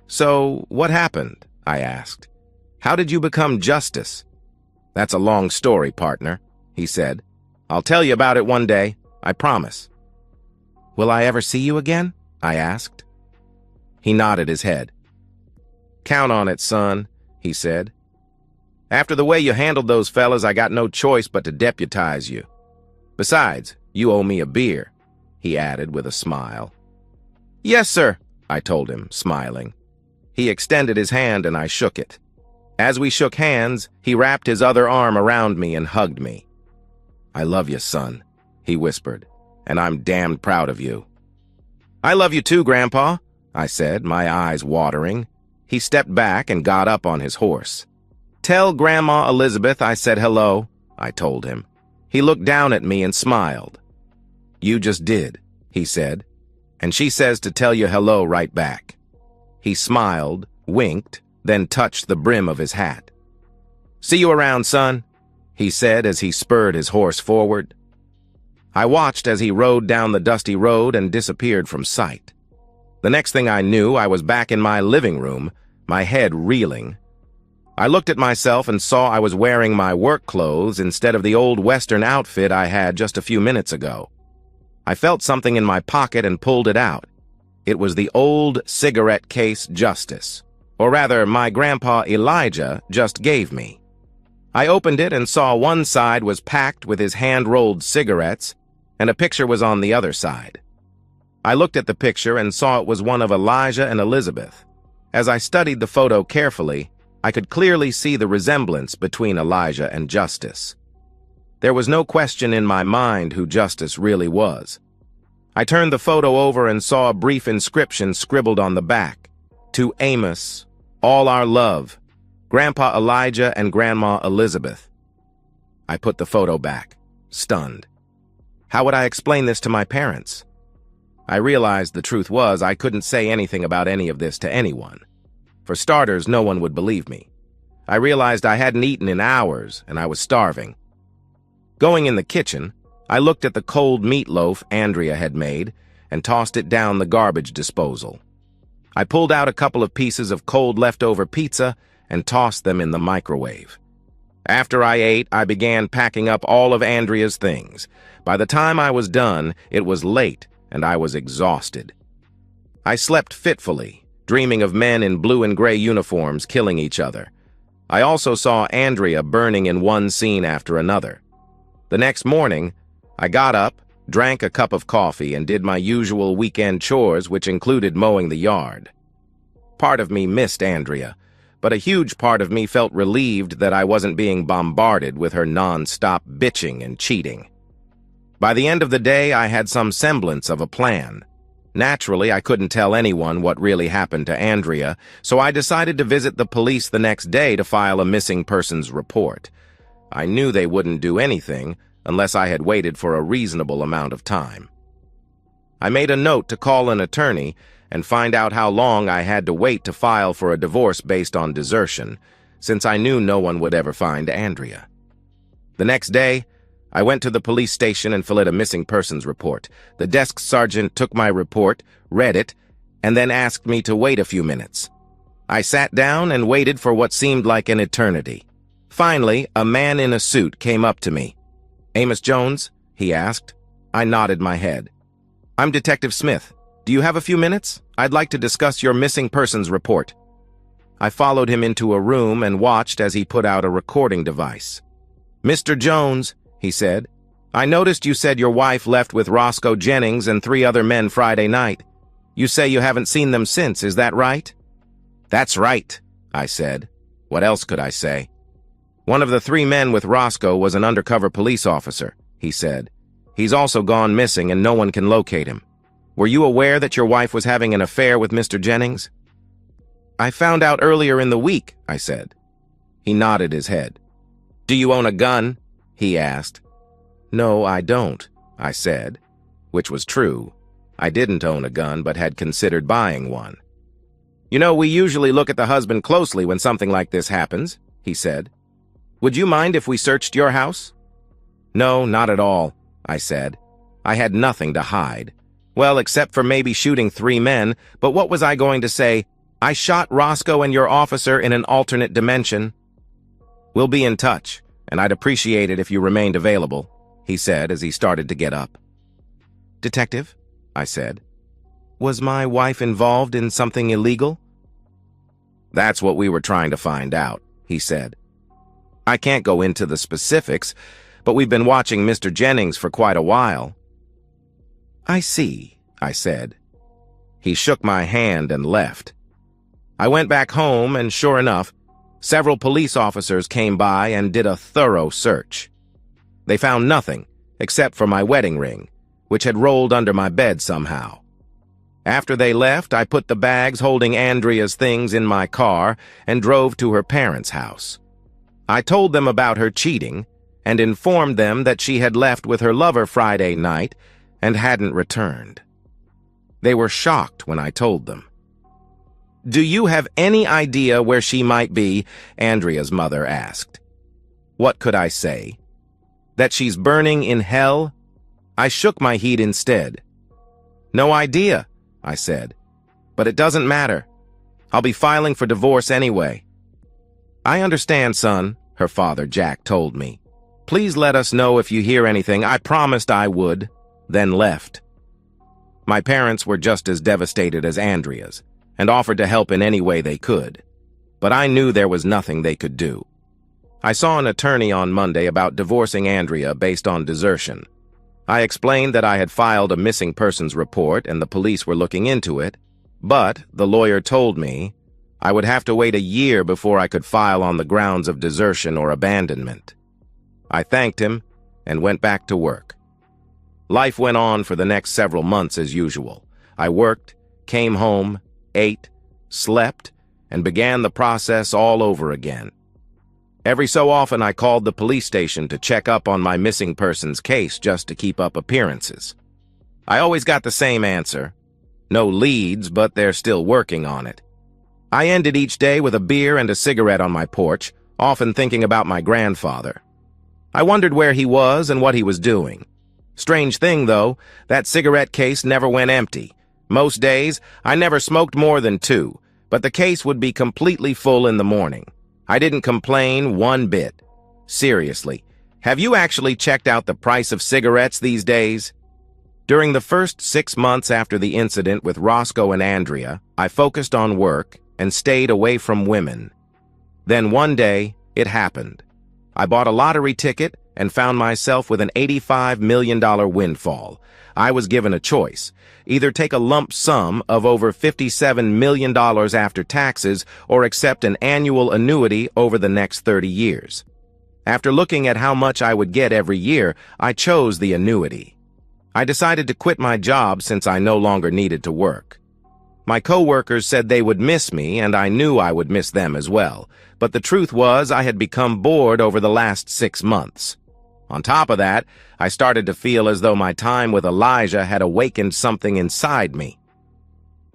So, what happened? I asked. How did you become Justice? That's a long story, partner, he said. I'll tell you about it one day, I promise. Will I ever see you again? I asked. He nodded his head. Count on it, son, he said. After the way you handled those fellas, I got no choice but to deputize you. Besides, you owe me a beer, he added with a smile. Yes, sir, I told him, smiling. He extended his hand and I shook it. As we shook hands, he wrapped his other arm around me and hugged me. I love you, son, he whispered, and I'm damned proud of you. I love you too, Grandpa, I said, my eyes watering. He stepped back and got up on his horse. Tell Grandma Elizabeth I said hello, I told him. He looked down at me and smiled. You just did, he said, and she says to tell you hello right back. He smiled, winked, then touched the brim of his hat. See you around, son, he said as he spurred his horse forward. I watched as he rode down the dusty road and disappeared from sight. The next thing I knew, I was back in my living room, my head reeling. I looked at myself and saw I was wearing my work clothes instead of the old Western outfit I had just a few minutes ago. I felt something in my pocket and pulled it out. It was the old cigarette case Justice, or rather, my grandpa Elijah just gave me. I opened it and saw one side was packed with his hand-rolled cigarettes, and a picture was on the other side. I looked at the picture and saw it was one of Elijah and Elizabeth. As I studied the photo carefully, I could clearly see the resemblance between Elijah and Justice. There was no question in my mind who Justice really was. I turned the photo over and saw a brief inscription scribbled on the back. To Amos, all our love, Grandpa Elijah and Grandma Elizabeth. I put the photo back, stunned. How would I explain this to my parents? I realized the truth was I couldn't say anything about any of this to anyone. For starters, no one would believe me. I realized I hadn't eaten in hours, and I was starving. Going in the kitchen, I looked at the cold meatloaf Andrea had made and tossed it down the garbage disposal. I pulled out a couple of pieces of cold leftover pizza and tossed them in the microwave. After I ate, I began packing up all of Andrea's things. By the time I was done, it was late, and I was exhausted. I slept fitfully, dreaming of men in blue and gray uniforms killing each other. I also saw Andrea burning in one scene after another. The next morning, I got up, drank a cup of coffee, and did my usual weekend chores, which included mowing the yard. Part of me missed Andrea, but a huge part of me felt relieved that I wasn't being bombarded with her non-stop bitching and cheating. By the end of the day, I had some semblance of a plan. Naturally, I couldn't tell anyone what really happened to Andrea, so I decided to visit the police the next day to file a missing persons report. I knew they wouldn't do anything unless I had waited for a reasonable amount of time. I made a note to call an attorney and find out how long I had to wait to file for a divorce based on desertion, since I knew no one would ever find Andrea. The next day, I went to the police station and filled out a missing persons report. The desk sergeant took my report, read it, and then asked me to wait a few minutes. I sat down and waited for what seemed like an eternity. Finally, a man in a suit came up to me. "Amos Jones?" he asked. I nodded my head. "I'm Detective Smith. Do you have a few minutes? I'd like to discuss your missing persons report." I followed him into a room and watched as he put out a recording device. "Mr. Jones," he said, "I noticed you said your wife left with Roscoe Jennings and 3 other men Friday night. You say you haven't seen them since, is that right?" "That's right," I said. What else could I say? "One of the 3 men with Roscoe was an undercover police officer," he said. "He's also gone missing and no one can locate him. Were you aware that your wife was having an affair with Mr. Jennings?" "I found out earlier in the week," I said. He nodded his head. "Do you own a gun?" he asked. "No, I don't," I said, which was true. I didn't own a gun, but had considered buying one. "You know, we usually look at the husband closely when something like this happens," he said. "Would you mind if we searched your house?" "No, not at all," I said. I had nothing to hide. Well, except for maybe shooting 3 men, but what was I going to say? "I shot Roscoe and your officer in an alternate dimension." "We'll be in touch, and I'd appreciate it if you remained available," he said as he started to get up. "Detective," I said, "was my wife involved in something illegal?" "That's what we were trying to find out," he said. "I can't go into the specifics, but we've been watching Mr. Jennings for quite a while." "I see," I said. He shook my hand and left. I went back home, and sure enough, several police officers came by and did a thorough search. They found nothing except for my wedding ring, which had rolled under my bed somehow. After they left, I put the bags holding Andrea's things in my car and drove to her parents' house. I told them about her cheating and informed them that she had left with her lover Friday night and hadn't returned. They were shocked when I told them. "Do you have any idea where she might be?" Andrea's mother asked. What could I say? That she's burning in hell? I shook my head instead. "No idea," I said. "But it doesn't matter. I'll be filing for divorce anyway." "I understand, son," her father, Jack, told me. "Please let us know if you hear anything. I promised I would," then left. My parents were just as devastated as Andrea's and offered to help in any way they could. But I knew there was nothing they could do. I saw an attorney on Monday about divorcing Andrea based on desertion. I explained that I had filed a missing persons report and the police were looking into it, but the lawyer told me I would have to wait a year before I could file on the grounds of desertion or abandonment. I thanked him and went back to work. Life went on for the next several months as usual. I worked, came home, ate, slept, and began the process all over again. Every so often I called the police station to check up on my missing persons case just to keep up appearances. I always got the same answer. No leads, but they're still working on it. I ended each day with a beer and a cigarette on my porch, often thinking about my grandfather. I wondered where he was and what he was doing. Strange thing, though, that cigarette case never went empty. Most days, I never smoked more than 2, but the case would be completely full in the morning. I didn't complain one bit. Seriously, have you actually checked out the price of cigarettes these days? During the first 6 months after the incident with Roscoe and Andrea, I focused on work and stayed away from women. Then one day, it happened. I bought a lottery ticket and found myself with an $85 million windfall. I was given a choice: either take a lump sum of over $57 million after taxes or accept an annual annuity over the next 30 years. After looking at how much I would get every year, I chose the annuity. I decided to quit my job since I no longer needed to work. My coworkers said they would miss me, and I knew I would miss them as well. But the truth was, I had become bored over the last 6 months. On top of that, I started to feel as though my time with Elijah had awakened something inside me.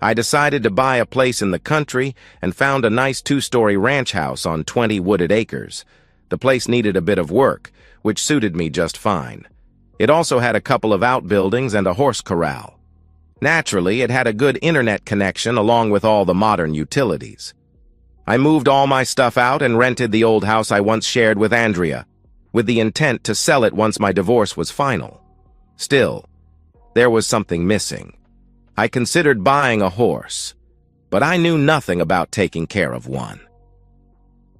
I decided to buy a place in the country and found a nice 2-story ranch house on 20 wooded acres. The place needed a bit of work, which suited me just fine. It also had a couple of outbuildings and a horse corral. Naturally, it had a good internet connection along with all the modern utilities. I moved all my stuff out and rented the old house I once shared with Andrea, with the intent to sell it once my divorce was final. Still, there was something missing. I considered buying a horse, but I knew nothing about taking care of one.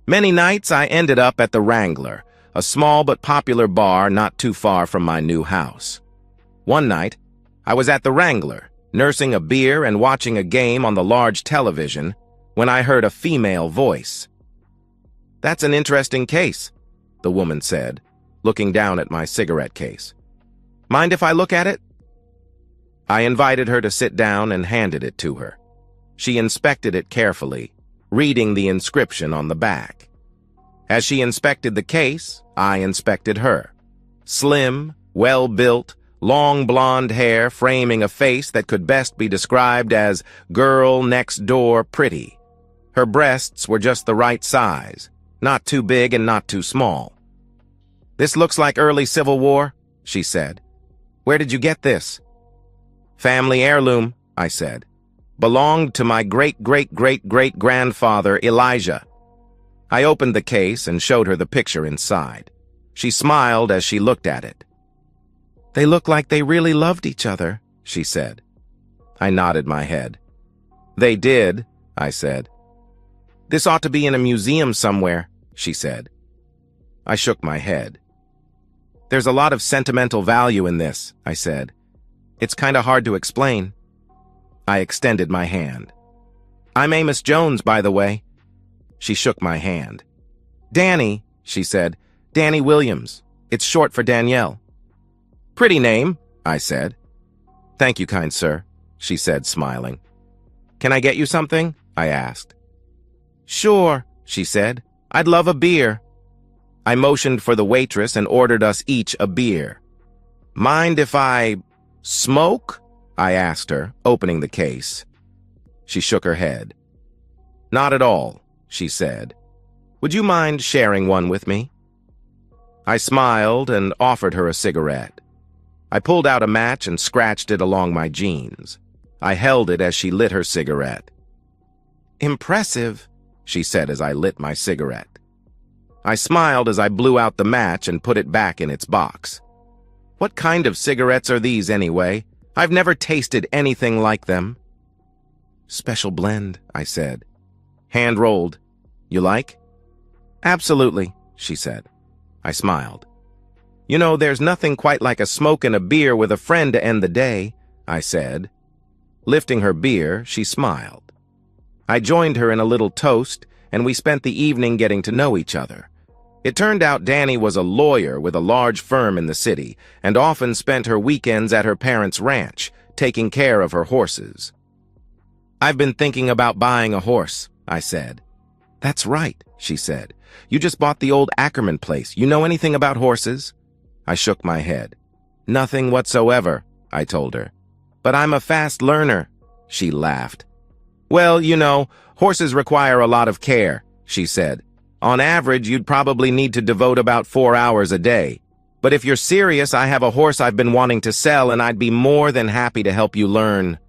Many nights I ended up at the Wrangler, a small but popular bar not too far from my new house. One night, I was at the Wrangler, nursing a beer and watching a game on the large television, when I heard a female voice. "That's an interesting case," the woman said, looking down at my cigarette case. "Mind if I look at it?" I invited her to sit down and handed it to her. She inspected it carefully, reading the inscription on the back. As she inspected the case, I inspected her. Slim, well-built, long blonde hair framing a face that could best be described as girl next door pretty. Her breasts were just the right size, not too big and not too small. "This looks like early Civil War," she said. "Where did you get this?" "Family heirloom," I said. "Belonged to my great-great-great-great-grandfather, Elijah." I opened the case and showed her the picture inside. She smiled as she looked at it. "They look like they really loved each other," she said. I nodded my head. "They did," I said. "This ought to be in a museum somewhere," she said. I shook my head. "There's a lot of sentimental value in this," I said. "It's kind of hard to explain." I extended my hand. "I'm Amos Jones, by the way." She shook my hand. "Danny," she said. "Danny Williams. It's short for Danielle." "Pretty name," I said. "Thank you, kind sir," she said, smiling. "Can I get you something?" I asked. "Sure," she said. "I'd love a beer." I motioned for the waitress and ordered us each a beer. "Mind if I smoke?" I asked her, opening the case. She shook her head. "Not at all," she said. "Would you mind sharing one with me?" I smiled and offered her a cigarette. I pulled out a match and scratched it along my jeans. I held it as she lit her cigarette. "Impressive," she said as I lit my cigarette. I smiled as I blew out the match and put it back in its box. "What kind of cigarettes are these, anyway? I've never tasted anything like them." "Special blend," I said. "Hand-rolled. You like?" "Absolutely," she said. I smiled. "You know, there's nothing quite like a smoke and a beer with a friend to end the day," I said. Lifting her beer, she smiled. I joined her in a little toast, and we spent the evening getting to know each other. It turned out Danny was a lawyer with a large firm in the city and often spent her weekends at her parents' ranch, taking care of her horses. "I've been thinking about buying a horse," I said. "That's right," she said. "You just bought the old Ackerman place. You know anything about horses?" I shook my head. "Nothing whatsoever," I told her. "But I'm a fast learner," she laughed. "Well, you know, horses require a lot of care," she said. "On average, you'd probably need to devote about 4 hours a day. But if you're serious, I have a horse I've been wanting to sell, and I'd be more than happy to help you learn."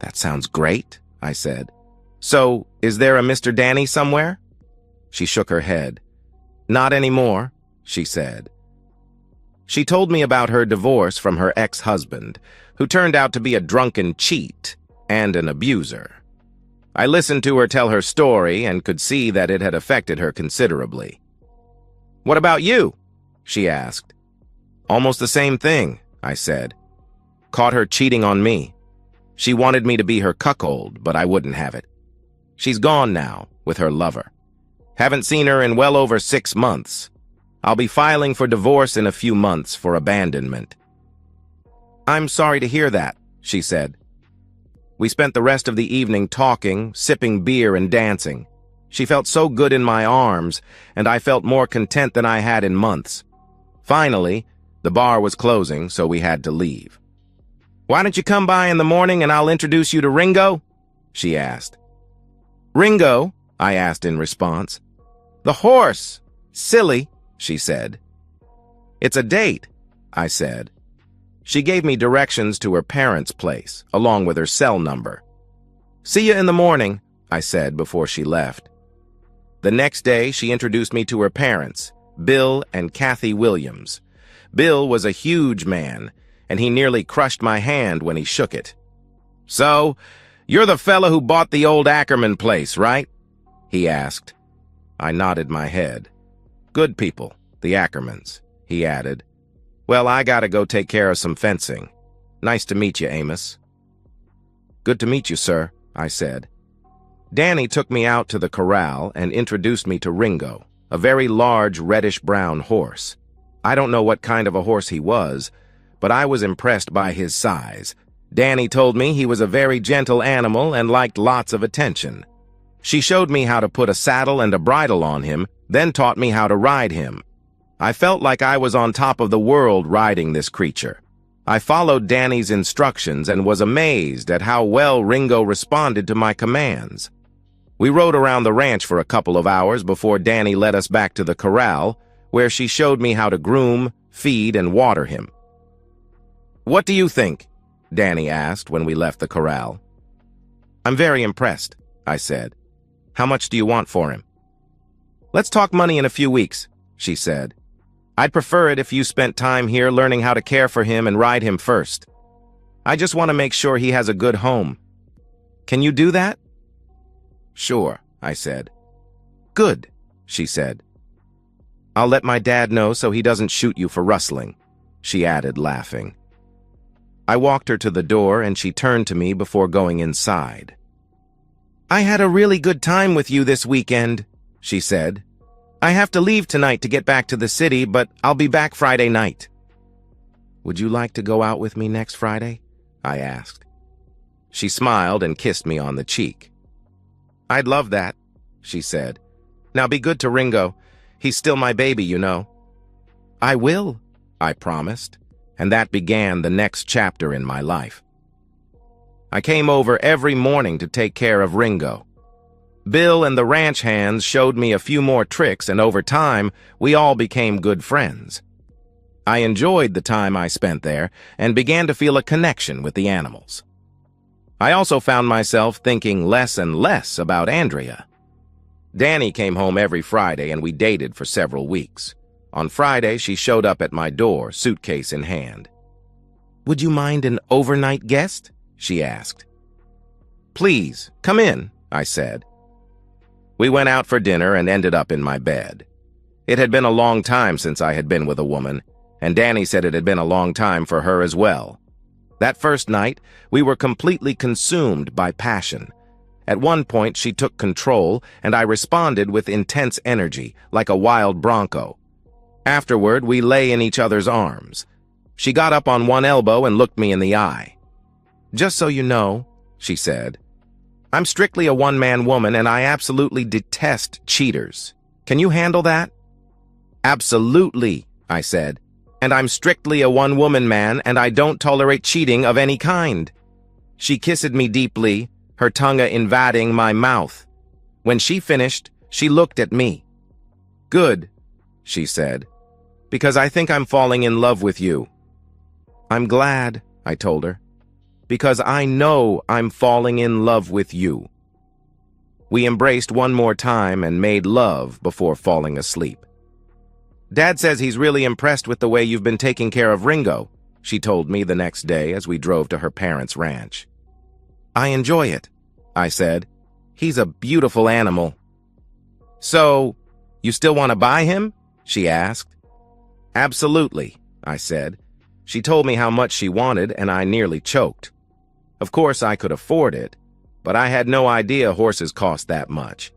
"That sounds great," I said. "So, is there a Mr. Danny somewhere?" She shook her head. "Not anymore," she said. She told me about her divorce from her ex-husband, who turned out to be a drunken cheat and an abuser. I listened to her tell her story and could see that it had affected her considerably. "What about you?" she asked. "Almost the same thing," I said. "Caught her cheating on me. She wanted me to be her cuckold, but I wouldn't have it. She's gone now, with her lover. Haven't seen her in well over 6 months. I'll be filing for divorce in a few months for abandonment." "I'm sorry to hear that," she said. We spent the rest of the evening talking, sipping beer, and dancing. She felt so good in my arms, and I felt more content than I had in months. Finally, the bar was closing, so we had to leave. "Why don't you come by in the morning and I'll introduce you to Ringo?" she asked. "Ringo?" I asked in response. "The horse. Silly," she said. "It's a date," I said. She gave me directions to her parents' place, along with her cell number. "See you in the morning," I said before she left. The next day, she introduced me to her parents, Bill and Kathy Williams. Bill was a huge man, and he nearly crushed my hand when he shook it. "So, you're the fella who bought the old Ackerman place, right?" he asked. I nodded my head. "Good people, the Ackermans," he added. "Well, I gotta go take care of some fencing. Nice to meet you, Amos." "Good to meet you, sir," I said. Danny took me out to the corral and introduced me to Ringo, a very large reddish-brown horse. I don't know what kind of a horse he was, but I was impressed by his size. Danny told me he was a very gentle animal and liked lots of attention. She showed me how to put a saddle and a bridle on him, then taught me how to ride him. I felt like I was on top of the world riding this creature. I followed Danny's instructions and was amazed at how well Ringo responded to my commands. We rode around the ranch for a couple of hours before Danny led us back to the corral, where she showed me how to groom, feed, and water him. "What do you think?" Danny asked when we left the corral. "I'm very impressed," I said. "How much do you want for him?" "Let's talk money in a few weeks," she said. "I'd prefer it if you spent time here learning how to care for him and ride him first. I just want to make sure he has a good home. Can you do that?" "Sure," I said. "Good," she said. "I'll let my dad know so he doesn't shoot you for rustling," she added, laughing. I walked her to the door and she turned to me before going inside. "I had a really good time with you this weekend," she said. "I have to leave tonight to get back to the city, but I'll be back Friday night." "Would you like to go out with me next Friday?" I asked. She smiled and kissed me on the cheek. "I'd love that," she said. "Now be good to Ringo. He's still my baby, you know." "I will," I promised, and that began the next chapter in my life. I came over every morning to take care of Ringo. Bill and the ranch hands showed me a few more tricks, and over time, we all became good friends. I enjoyed the time I spent there and began to feel a connection with the animals. I also found myself thinking less and less about Andrea. Danny came home every Friday and we dated for several weeks. On Friday, she showed up at my door, suitcase in hand. "Would you mind an overnight guest?" she asked. "Please, come in," I said. We went out for dinner and ended up in my bed. It had been a long time since I had been with a woman, and Danny said it had been a long time for her as well. That first night, we were completely consumed by passion. At one point, she took control, and I responded with intense energy, like a wild bronco. Afterward, we lay in each other's arms. She got up on one elbow and looked me in the eye. "Just so you know," she said, "I'm strictly a one-man woman and I absolutely detest cheaters. Can you handle that?" "Absolutely," I said, "and I'm strictly a one-woman man and I don't tolerate cheating of any kind." She kissed me deeply, her tongue invading my mouth. When she finished, she looked at me. "Good," she said, "because I think I'm falling in love with you." "I'm glad," I told her, "because I know I'm falling in love with you." We embraced one more time and made love before falling asleep. Dad says he's really impressed with the way you've been taking care of Ringo, she told me the next day as we drove to her parents' ranch. I enjoy it, I said. He's a beautiful animal. So, you still want to buy him? She asked. Absolutely, I said. She told me how much she wanted, and I nearly choked. Of course, I could afford it, but I had no idea horses cost that much.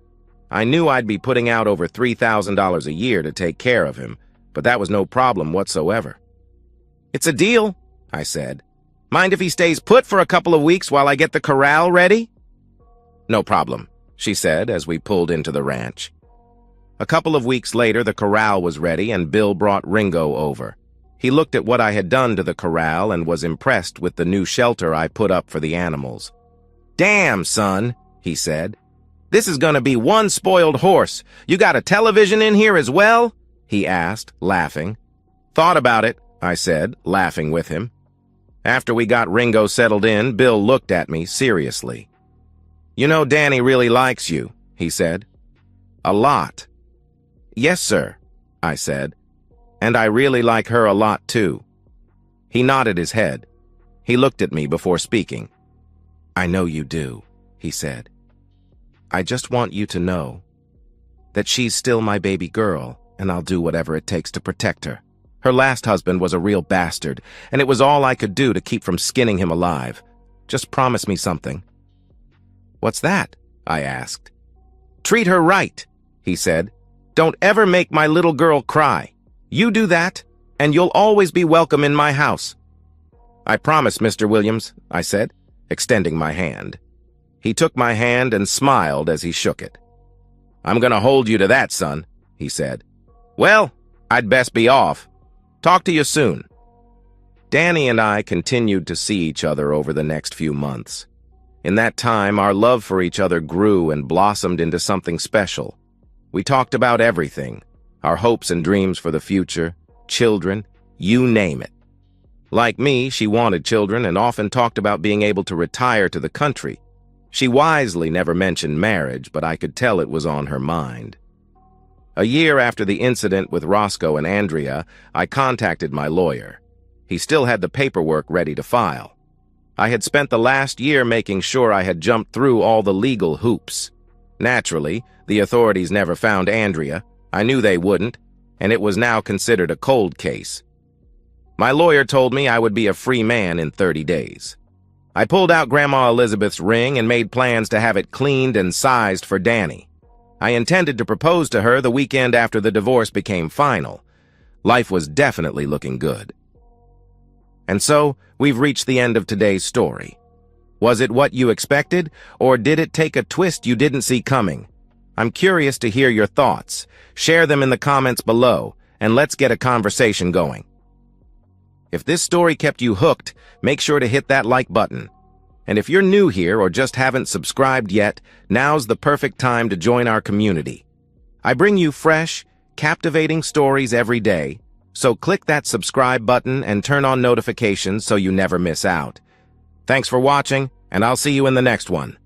I knew I'd be putting out over $3,000 a year to take care of him, but that was no problem whatsoever. It's a deal, I said. Mind if he stays put for a couple of weeks while I get the corral ready? No problem, she said as we pulled into the ranch. A couple of weeks later, the corral was ready and Bill brought Ringo over. He looked at what I had done to the corral and was impressed with the new shelter I put up for the animals. Damn, son, he said. This is gonna be one spoiled horse. You got a television in here as well? He asked, laughing. Thought about it, I said, laughing with him. After we got Ringo settled in, Bill looked at me seriously. You know Danny really likes you, he said. A lot. Yes, sir, I said. And I really like her a lot, too. He nodded his head. He looked at me before speaking. I know you do, he said. I just want you to know that she's still my baby girl, and I'll do whatever it takes to protect her. Her last husband was a real bastard, and it was all I could do to keep from skinning him alive. Just promise me something. What's that? I asked. Treat her right, he said. Don't ever make my little girl cry. You do that, and you'll always be welcome in my house. I promise, Mr. Williams, I said, extending my hand. He took my hand and smiled as he shook it. I'm gonna hold you to that, son, he said. Well, I'd best be off. Talk to you soon. Danny and I continued to see each other over the next few months. In that time, our love for each other grew and blossomed into something special. We talked about everything, our hopes and dreams for the future, children, you name it. Like me, she wanted children and often talked about being able to retire to the country. She wisely never mentioned marriage, but I could tell it was on her mind. A year after the incident with Roscoe and Andrea, I contacted my lawyer. He still had the paperwork ready to file. I had spent the last year making sure I had jumped through all the legal hoops. Naturally, the authorities never found Andrea. I knew they wouldn't, and it was now considered a cold case. My lawyer told me I would be a free man in 30 days. I pulled out Grandma Elizabeth's ring and made plans to have it cleaned and sized for Danny. I intended to propose to her the weekend after the divorce became final. Life was definitely looking good. And so, we've reached the end of today's story. Was it what you expected, or did it take a twist you didn't see coming? I'm curious to hear your thoughts. Share them in the comments below, and let's get a conversation going. If this story kept you hooked, make sure to hit that like button. And if you're new here or just haven't subscribed yet, now's the perfect time to join our community. I bring you fresh, captivating stories every day, so click that subscribe button and turn on notifications so you never miss out. Thanks for watching, and I'll see you in the next one.